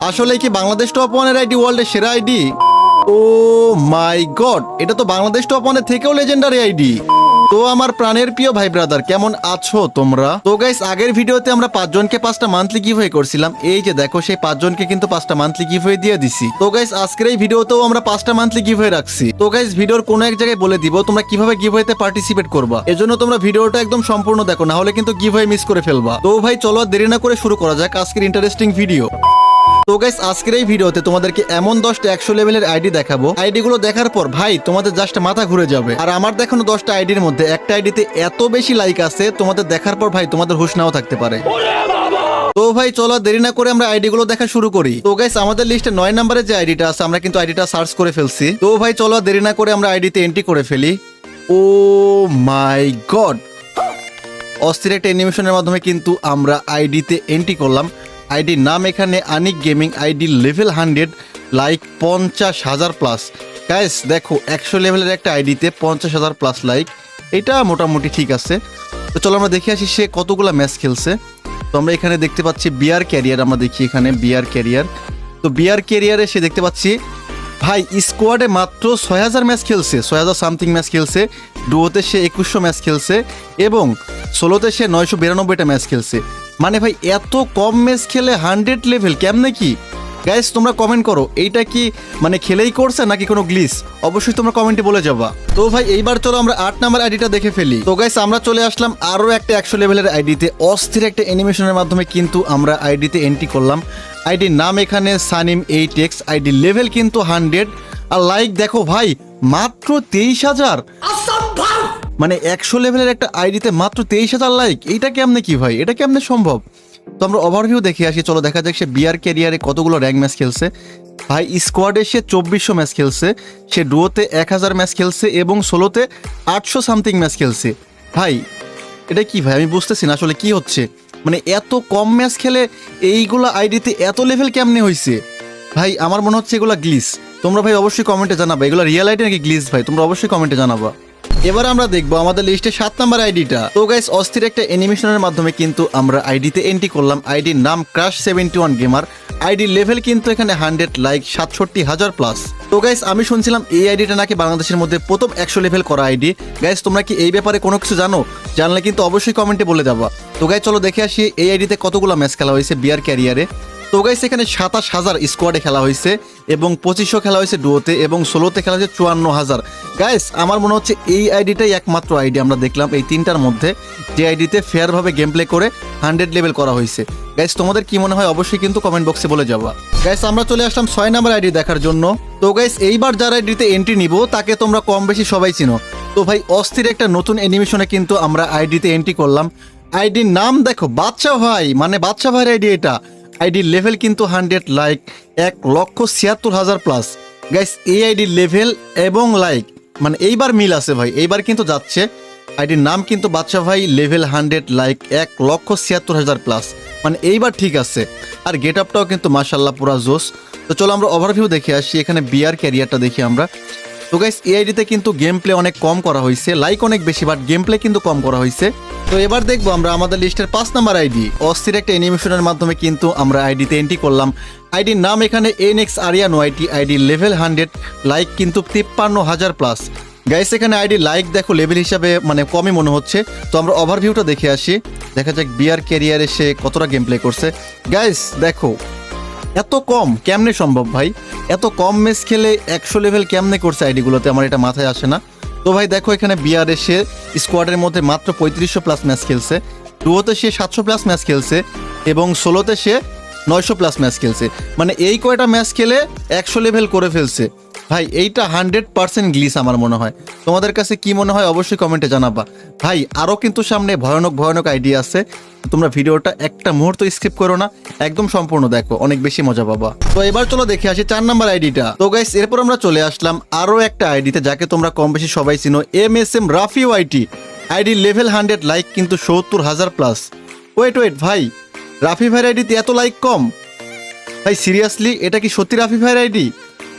আসলে কি বাংলাদেশ টপ ওয়ানের আইডি ওয়ার্ল্ডের সেরা আইডি? ও মাই গড, এটা তো বাংলাদেশ টপ ওয়ানের থেকেও লেজেন্ডারি আইডি। তো আমার প্রাণের প্রিয় ভাই ব্রাদার, কেমন আছো তোমরা? তো গাইস, আগের ভিডিওতে আমরা 5 জনকে 5টা মান্থলি গিভওয়ে করছিলাম। এই যে দেখো, সেই 5 জনকে কিন্তু 5টা মান্থলি গিভওয়ে দিয়ে দিছি। তো গাইস, আজকের এই ভিডিওতেও আমরা 5টা মান্থলি গিভওয়ে রাখছি। তো গাইস, ভিডিওর কোনো এক জায়গায় বলে দিব তোমরা কিভাবে গিভওয়েতে পার্টিসিপেট করবা। এজন্য তোমরা ভিডিওটা একদম সম্পূর্ণ দেখো, না হলে কিন্তু গিভওয়ে মিস করে ফেলবা। তো ভাই চলো আর দেরি না করে শুরু করা যাক আজকের ইন্টারেস্টিং ভিডিও। তো গাইস, আজকের এই ভিডিওতে তোমাদেরকে এমন 10টা 100 লেভেলের আইডি দেখাবো। আইডি গুলো দেখার পর ভাই তোমাদের জাস্ট মাথা ঘুরে যাবে। আর আমার দেখানো 10টা আইডির মধ্যে একটা আইডিতে এত বেশি লাইক আছে, তোমাদের দেখার পর ভাই তোমাদের হুঁশ নাও থাকতে পারে। তো ভাই চলো দেরি না করে আমরা আইডি গুলো দেখা শুরু করি। তো গাইস, আমাদের লিস্টে 9 নম্বরে যে আইডিটা আছে, আমরা কিন্তু আইডিটা সার্চ করে ফেলছি। তো ভাই চলো দেরি না করে আমরা আইডিতে এন্ট্রি করে ফেলি। ও মাই গড, অস্থির একটা অ্যানিমেশনের মাধ্যমে কিন্তু আমরা আইডিতে এন্ট্রি করলাম। আইডির নাম এখানে Anik gaming, ID level 100, like 50,000 plus. Guys দেখো, 100 লেভেলের একটা আইডিতে 50,000 প্লাস লাইক, এটা মোটামুটি ঠিক আছে। তো চলো আমরা দেখে আসি সে কতগুলা ম্যাচ খেলছে। তো আমরা এখানে দেখতে পাচ্ছি বিআর ক্যারিয়ার, আমরা দেখি এখানে বিআর ক্যারিয়ার। তো বিআর ক্যারিয়ারে সে দেখতে পাচ্ছি ভাই স্কোয়াডে মাত্র 6,000 ম্যাচ খেলছে, 6,000 সামথিং ম্যাচ খেলছে। ডুয়োতে সে 2100 ম্যাচ খেলছে এবং সোলোতে সে 992টা ম্যাচ খেলছে। মানে ভাই এত কম ম্যাচ খেলে 100 লেভেল কেমনে কি? গাইস তোমরা কমেন্ট করো, এইটা কি মানে খেলেই করছে নাকি কোনো গ্লিচ? অবশ্যই তোমরা কমেন্টে বলে যাবা। তো ভাই এইবার চলো আমরা 8 নাম্বার আইডিটা দেখে ফেলি। তো গাইস, আমরা চলে আসলাম আরো একটা 100 লেভেলের আইডিতে। অস্থির একটা অ্যানিমেশনের মাধ্যমে কিন্তু আমরা আইডিতে এন্ট্রি করলাম। আইডির নাম এখানে সানিম 8x, আইডি লেভেল কিন্তু 100। আর লাইক দেখো ভাই, মাত্র 23,000। মানে 100 লেভেলের একটা আইডিতে মাত্র 23,000 লাইক, এইটা কেমনে কি ভাই? এটা কেমনে সম্ভব? তো আমরা ওভারভিউ দেখে আসি। চলো দেখা যাক সে বিআর ক্যারিয়ারে কতগুলো র্যাঙ্ক ম্যাচ খেলছে। ভাই স্কোয়াডে সে 2400 ম্যাচ খেলছে, সে ডুয়োতে 1000 ম্যাচ খেলছে এবং সোলোতে 800 সামথিং ম্যাচ খেলছে। ভাই এটা কি ভাই? আমি বুঝতেছি না আসলে কি হচ্ছে। মানে এত কম ম্যাচ খেলে এইগুলো আইডিতে এত লেভেল কেমনে হয়েছে? ভাই আমার মনে হচ্ছে এগুলো গ্লিচ। তোমরা ভাই অবশ্যই কমেন্টে জানাবা এগুলো রিয়েল আইডি নাকি গ্লিচ। ভাই তোমরা অবশ্যই কমেন্টে জানাবা। এবার আমরা দেখবো আমাদের লিস্টে 7 নাম্বার আইডিটা। তো গাইস, অস্থির একটা অ্যানিমেশনের মাধ্যমে কিন্তু আমরা আইডিতে এন্ট্রি করলাম। আইডির নাম ক্রাশ 71 গেমার, আইডি লেভেল কিন্তু এখানে 100, লাইক 67,000 প্লাস। তো গাইস, আমি শুনছিলাম এই আইডিটা নাকি বাংলাদেশের মধ্যে প্রথম 100 লেভেল করা আইডি। গাইস তোমরা কি এই ব্যাপারে কোনো কিছু জানো? জানলে কিন্তু অবশ্যই কমেন্টে বলে যাবা। তো গাইস চলো দেখে আসি এই আইডিতে কতগুলো ম্যাচ খেলা হয়েছে বিআর ক্যারিয়ারে। তো গাইস, এখানে 27,000 স্কোয়াডে খেলা হয়েছে এবং 2500 খেলা হয়েছে ডুয়োতে এবং সোলোতে খেলা হয়েছে 54,000। গাইস আমার মনে হচ্ছে এই আইডিটাই একমাত্র আইডি আমরা দেখলাম এই 3টার মধ্যে যে আইডিতে ফেয়ারভাবে গেম প্লে করে 100 লেভেল করা হয়েছে। গাইস তোমাদের কি মনে হয় অবশ্যই কিন্তু কমেন্ট বক্সে বলে যাবা। গাইস আমরা চলে আসলাম 6 নাম্বার আইডি দেখার জন্য। তো গাইস এইবার যারা আইডিতে এন্ট্রি নিব তাকে তোমরা কম বেশি সবাই চিনো। তো ভাই অস্থির একটা নতুন অ্যানিমেশনে কিন্তু আমরা আইডিতে এন্ট্রি করলাম। আইডির নাম দেখো বাদশা ভাই, মানে বাদশা ভাইয়ের আইডি এটা। আইডি লেভেল কিন্তু 100, লাইক 1,76,000 প্লাস। গাইস এই আইডি লেভেল এবং লাইক মানে এইবার মিল আছে ভাই, এইবার কিন্তু যাচ্ছে। আইডির নাম কিন্তু বাদশা ভাই, লেভেল 100, লাইক 1,76,000 প্লাস। মানে এইবার ঠিক আছে। আর গেট আপটাও কিন্তু মাশাল্লাহ পুরা জোস। তো চলো আমরা ওভারভিউ দেখে আসি। এখানে বিআর ক্যারিয়ারটা দেখি আমরা। তো গাইস এই আইডিতে কিন্তু গেম প্লে অনেক কম করা হয়েছে, লাইক অনেক বেশি, বাট গেম প্লে কিন্তু কম করা হয়েছে। তো এবার দেখবো আমরা আমাদের লিস্টের 5 নাম্বার আইডি। অস্থির একটা অ্যানিমেশনের মাধ্যমে কিন্তু আমরা আইডিতে এন্ট্রি করলাম। আইডির নাম এখানে এনএক্স আরিয়ান ওয়াইটি, আইডি লেভেল 100, লাইক কিন্তু 53,000 প্লাস। গাইস এখানে আইডি লাইক দেখো লেভেল হিসাবে মানে কমই মনে হচ্ছে। তো আমরা ওভারভিউটা দেখে আসি, দেখা যাক বিআর ক্যারিয়ারে সে কতটা গেম প্লে করছে। গাইস দেখো এত কম কেমনে সম্ভব ভাই? এত কম ম্যাচ খেলে 100 লেভেল কেমনে করছে আইডিগুলোতে, আমার এটা মাথায় আসে না। তো ভাই দেখো এখানে বিআরে সে স্কোয়াডের মধ্যে মাত্র 3500 প্লাস ম্যাচ খেলছে, ডুয়োতে সে 700 প্লাস ম্যাচ খেলছে এবং সোলোতে সে 900 প্লাস ম্যাচ খেলছে। মানে এই কয়টা ম্যাচ খেলে 100 লেভেল করে ফেলছে। ভাই এইটা 100% গ্লিচ আমার মনে হয়। তোমাদের কাছে কি মনে হয় অবশ্যই কমেন্টে জানাবা। ভাই আরও কিন্তু সামনে ভয়ানক ভয়ানক আইডিয়া আছে, তোমরা ভিডিওটা একটা মুহূর্ত স্কিপ করো না, একদম সম্পূর্ণ দেখো, অনেক বেশি মজা পাবা। তো এবার চলো দেখে আসি 4 নাম্বার আইডিটা। তো গাইস এরপর আমরা চলে আসলাম আরও একটা আইডিতে যাকে তোমরা কম বেশি সবাই চিনো, MSM রাফি ওয়াইটি, আইডি লেভেল 100, লাইক কিন্তু 70,000 প্লাস। ওয়েট ভাই, রাফি ভাইয়ের আইডিতে এত লাইক কম? ভাই সিরিয়াসলি এটা কি সত্যি রাফি ভাইয়ের আইডি?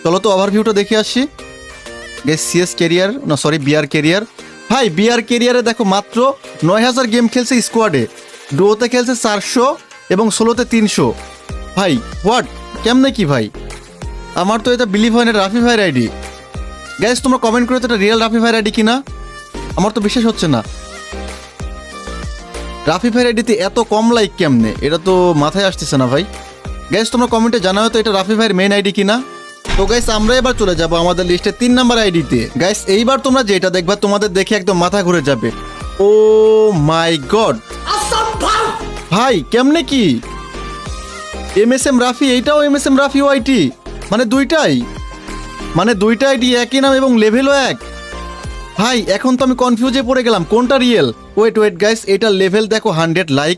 চলো তো ওভারভিউটা দেখে আসি। গাইস সিএস ক্যারিয়ার, না সরি বিআর ক্যারিয়ার। ভাই বিআর ক্যারিয়ারে দেখো মাত্র 9,000 গেম খেলছে স্কোয়াডে, ডুয়োতে খেলছে 400 এবং সোলোতে 300। ভাই হোয়াট, কেমনে কি ভাই? আমার তো এটা বিলিভ হয় না, রাফি ভাইয়ের আইডি। গাইস তোমরা কমেন্ট করে তো এটা রিয়েল রাফি ভাইয়ের আইডি কিনা, আমার তো বিশ্বাস হচ্ছে না। রাফি ভাইয়ের আইডিতে এত কম লাইক কেমনে, এটা তো মাথায় আসতেছে না ভাই। গাইস তোমরা কমেন্টে জানাও তো এটা রাফি ভাইয়ের মেইন আইডি কিনা। তো গাইস আমরা এবার চলে যাব আমাদের লিস্টে 3 নাম্বার আইডিতে। গাইস এইবার তোমরা যেটা দেখবা তোমাদের দেখে একদম মাথা ঘুরে যাবে। ও মাই গড ভাই, কেমনে কি MSM রাফি, এইটাও MSM রাফি ওয়াইটি, মানে দুইটা আইডি একই নাম এবং লেভেলও এক। ভাই এখন তো আমি কনফিউজে পড়ে গেলাম কোনটা রিয়েল। ওয়েট গাইস, এটার লেভেল দেখো 100 লাইক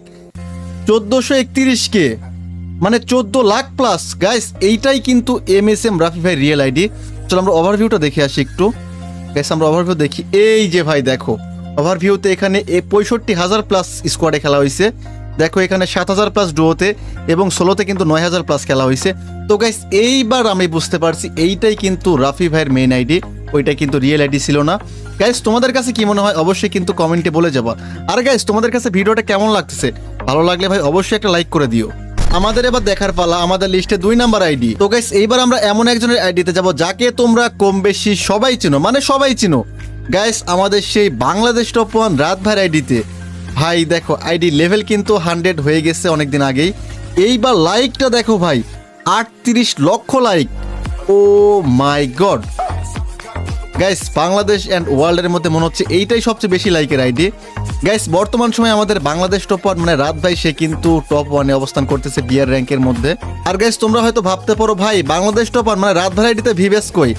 1431K, মানে 14 লাখ প্লাস। গাইস এইটাই কিন্তু MSM রাফি ভাই রিয়েল আইডি। চলো আমরা ওভারভিউটা দেখে আসি একটু। গাইস আমরা ওভারভিউ দেখি, এই যে ভাই দেখো ওভারভিউতে এখানে 65,000 প্লাস স্কোয়াডে খেলা হয়েছে। দেখো এখানে 7,000 প্লাস ডুয়োতে এবং সোলোতে কিন্তু 9,000 প্লাস খেলা হয়েছে। তো গাইস এইবার আমি বুঝতে পারছি এইটাই কিন্তু রাফি ভাইয়ের মেইন আইডি, ওইটা কিন্তু রিয়েল আইডি ছিল না। গাইস তোমাদের কাছে কি মনে হয় অবশ্যই কিন্তু কমেন্টে বলে যাবা। আর গাইস তোমাদের কাছে ভিডিওটা কেমন লাগতেছে, ভালো লাগলে ভাই অবশ্যই একটা লাইক করে দিও। আমাদের এবার দেখার পালা আমাদের লিস্টে 2 নাম্বার আইডি। তো গাইস এইবার আমরা এমন একজনের আইডিতে যাব যাকে তোমরা কম বেশি সবাই চিনো, মানে সবাই চিনো। গাইস আমাদের সেই বাংলাদেশ টপ 1 রাত ভাইয়ের আইডিতে। ভাই দেখো আইডি লেভেল কিন্তু 100 হয়ে গেছে অনেকদিন আগেই। এইবার লাইকটা দেখো ভাই, 38 লক্ষ like. Oh my god guys, Bangladesh and ওয়ার্ল্ডের মধ্যে মনে হচ্ছে এইটাই সবচেয়ে বেশি লাইকের আইডি। গাইস বর্তমান সময়ে আমাদের বাংলাদেশ টপ 1 মানে রাত ভাই, সে কিন্তু টপ 1-এ অবস্থান করতেছে বিয়ার র্যাঙ্কের মধ্যে। আর গাইস তোমরা হয়তো ভাবতে পারো ভাই বাংলাদেশ টপ 1 মানে রাত ভাই আইডিতে ভিভেস কই,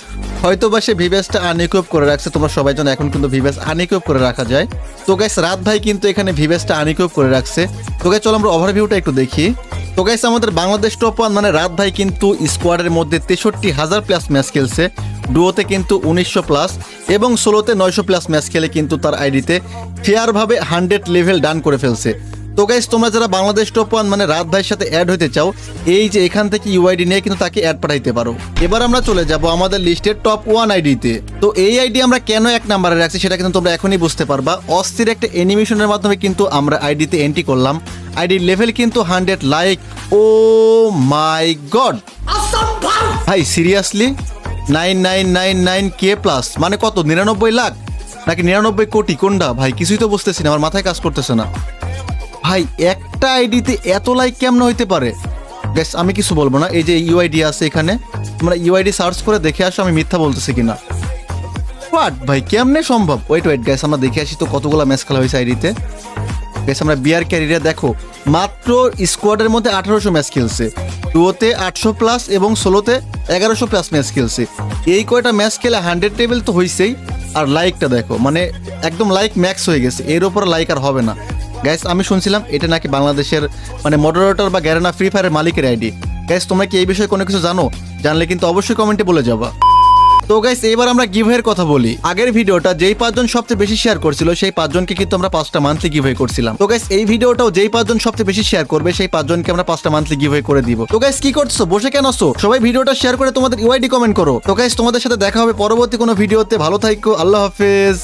হয়তো বা সে ভিভেসটা আনইকুইপ করে রাখছে। তোমরা সবাই জানো এখন কিন্তু ভিভেস আনইকুইপ করে রাখা যায়। তো গাইস রাত ভাই কিন্তু এখানে ভিভেসটা আনইকুইপ করে রাখছে। তো গাইস চলো আমরা ওভারভিউটা একটু দেখি। তো গাইস আমাদের বাংলাদেশ টপ 1 মানে রাত ভাই কিন্তু স্কোয়াডের মধ্যে 63,000 প্লাস ম্যাচ খেলছে, ডুয়োতে কিন্তু 1900 প্লাস এবং সোলোতে 900 প্লাস ম্যাচ খেলে কিন্তু তার আইডিতে ফেয়ারভাবে 100 লেভেল ডান করে ফেলছে। তো গাইস তোমরা যারা বাংলাদেশ টপ 1 মানে রাত ভাইয়ের সাথে অ্যাড হতে চাও, এই যে এখান থেকে ইউআইডি নিয়ে কিন্তু তাকে অ্যাড পাঠাইতে পারো। এবার আমরা চলে যাব আমাদের লিস্টের টপ 1 আইডিতে। তো এই আইডি আমরা কেন 1 নম্বরে রাখছি সেটা কিন্তু তোমরা এখনই বুঝতে পারবা। অস্থির একটা অ্যানিমেশনের মাধ্যমে কিন্তু আমরা আইডিতে এন্ট্রি করলাম। আইডির লেভেল কিন্তু 100 লাইক। ও মাই গড ভাই, সিরিয়াসলি 9999K প্লাস, মানে কত 99 লাখ নাকি 99 কোটি, কোনটা ভাই কিছুই তো বুঝতেছি না, আমার মাথায় কাজ করতেছে না ভাই। একটা আইডিতে এত লাইক কেমন হইতে পারে? গাইস আমি কিছু বলবো না, এই যে ইউআইডি আছে এখানে, তোমরা ইউআইডি সার্চ করে দেখে আসো আমি মিথ্যা বলতেছি কিনা। হোয়াট ভাই, কেমনে সম্ভব? ওয়েট গাইস আমরা দেখে আসি তো কতগুলো ম্যাচ খেলা হয়েছে আইডিতে। গাইস আমরা বিয়ার ক্যারিয়ারে দেখো মাত্র স্কোয়াডের মধ্যে 1800 ম্যাচ খেলছে, ডুয়োতে 800 প্লাস এবং সোলোতে 1100 প্লাস ম্যাচ খেলছে। এই কয়টা ম্যাচ খেলে 100 টেবিল তো হয়েছেই। আর লাইকটা দেখো, মানে একদম লাইক ম্যাক্স হয়ে গেছে, এর উপর লাইক আর হবে না। গাইস আমি শুনছিলাম এটা নাকি বাংলাদেশের মানে মডারেটর বা গ্যারেনা ফ্রি ফায়ারের মালিকের আইডি। গাইস তোমরা কি এই বিষয়ে কোনো কিছু জানো? জানলে কিন্তু অবশ্যই কমেন্টে বলে যাবা। তো গাইস এবার আমরা গিভওয়ের কথা বলি। আগের ভিডিওটা যেই 5 জন সবচেয়ে বেশি শেয়ার করছিল সেই 5 জনকে কিন্তু আমরা 5টা মান্থলি গিভওয়ে করছিলাম। তো গাইস এই ভিডিওটাও যেই 5 জন সবচেয়ে বেশি শেয়ার করবে সেই 5 জনকে আমরা 5টা মান্থলি গিভওয়ে করে দিব। তো গাইস কি করছো, বসে কেন আছো? সবাই ভিডিওটা শেয়ার করে তোমাদের ইউআইডি কমেন্ট করো। তো গাইস তোমাদের সাথে দেখা হবে পরবর্তী কোনো ভিডিওতে। ভালো থাকো, আল্লাহ হাফেজ।